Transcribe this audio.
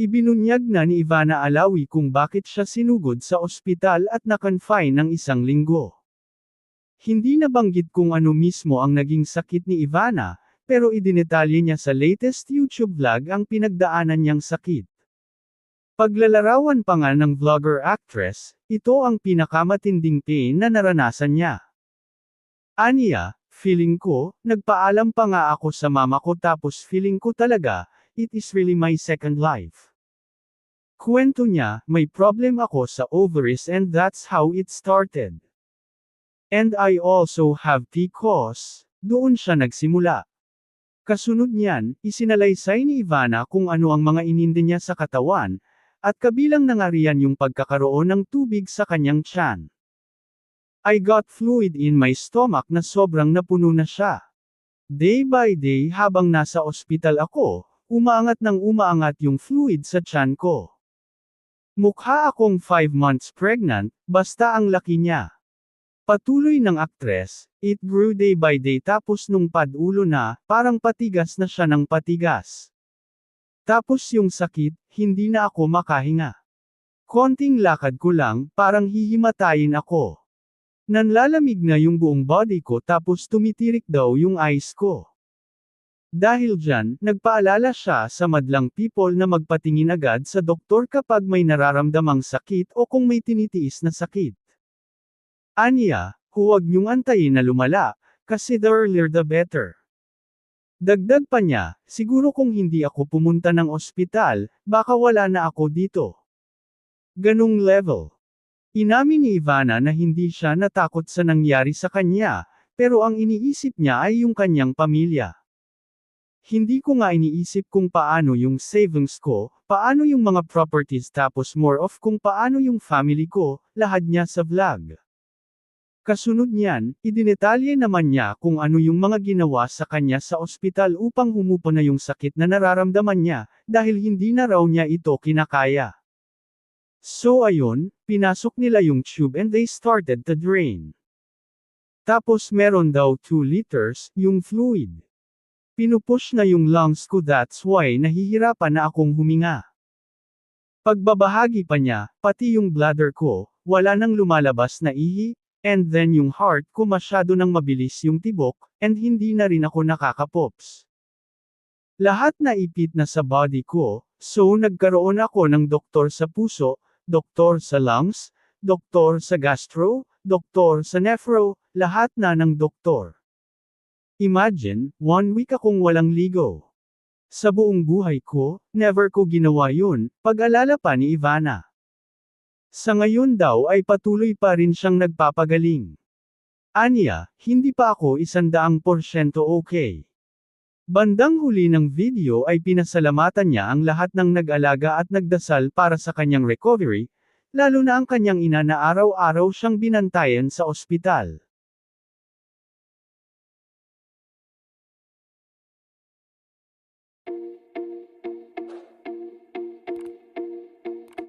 Ibinunyag na ni Ivana Alawi kung bakit siya sinugod sa ospital at na-confine ng 1 linggo. Hindi nabanggit kung ano mismo ang naging sakit ni Ivana, pero idinetalye niya sa latest YouTube vlog ang pinagdaanan niyang sakit. Paglalarawan pa nga ng vlogger-actress, ito ang pinakamatinding pain na naranasan niya. Aniya, feeling ko, nagpaalam pa nga ako sa mama ko tapos feeling ko talaga, it is really my second life. Kwento niya, may problem ako sa ovaries and that's how it started. And I also have PCOS, doon siya nagsimula. Kasunod niyan, isinalaysay ni Ivana kung ano ang mga ininde niya sa katawan, at kabilang na nga riyan yung pagkakaroon ng tubig sa kanyang tiyan. I got fluid in my stomach na sobrang napuno na siya. Day by day habang nasa ospital ako, umaangat ng umaangat yung fluid sa tiyan ko. Mukha akong 5 months pregnant, basta ang laki niya. Patuloy ng aktres, it grew day by day tapos nung pad-ulo na, parang patigas na siya ng patigas. Tapos yung sakit, hindi na ako makahinga. Konting lakad ko lang, parang hihimatayin ako. Nanlalamig na yung buong body ko tapos tumitirik daw yung eyes ko. Dahil dyan, nagpaalala siya sa madlang people na magpatingin agad sa doktor kapag may nararamdamang sakit o kung may tinitiis na sakit. Aniya, huwag niyong antayin na lumala, kasi the earlier the better. Dagdag pa niya, siguro kung hindi ako pumunta ng ospital, baka wala na ako dito. Ganung level. Inamin ni Ivana na hindi siya natakot sa nangyari sa kanya, pero ang iniisip niya ay yung kanyang pamilya. Hindi ko nga iniisip kung paano yung savings ko, paano yung mga properties tapos more of kung paano yung family ko, lahad niya sa vlog. Kasunod niyan, idinetalye naman niya kung ano yung mga ginawa sa kanya sa ospital upang humupa na yung sakit na nararamdaman niya, dahil hindi na raw niya ito kinakaya. So ayun, pinasok nila yung tube and they started to drain. Tapos meron daw 2 liters, yung fluid. Pinupush na yung lungs ko, that's why nahihirapan na akong huminga. Pagbabahagi pa niya, pati yung bladder ko, wala nang lumalabas na ihi, and then yung heart ko masyado nang mabilis yung tibok, and hindi na rin ako nakakapops. Lahat na ipit na sa body ko, so nagkaroon ako ng doktor sa puso, doktor sa lungs, doktor sa gastro, doktor sa nephro, lahat na ng doktor. Imagine, 1 week akong walang ligo. Sa buong buhay ko, never ko ginawa yun, pag-alala pa ni Ivana. Sa ngayon daw ay patuloy pa rin siyang nagpapagaling. Aniya, hindi pa ako 100% okay. Bandang huli ng video ay pinasalamatan niya ang lahat ng nag-alaga at nagdasal para sa kanyang recovery, lalo na ang kanyang ina na araw-araw siyang binantayan sa ospital.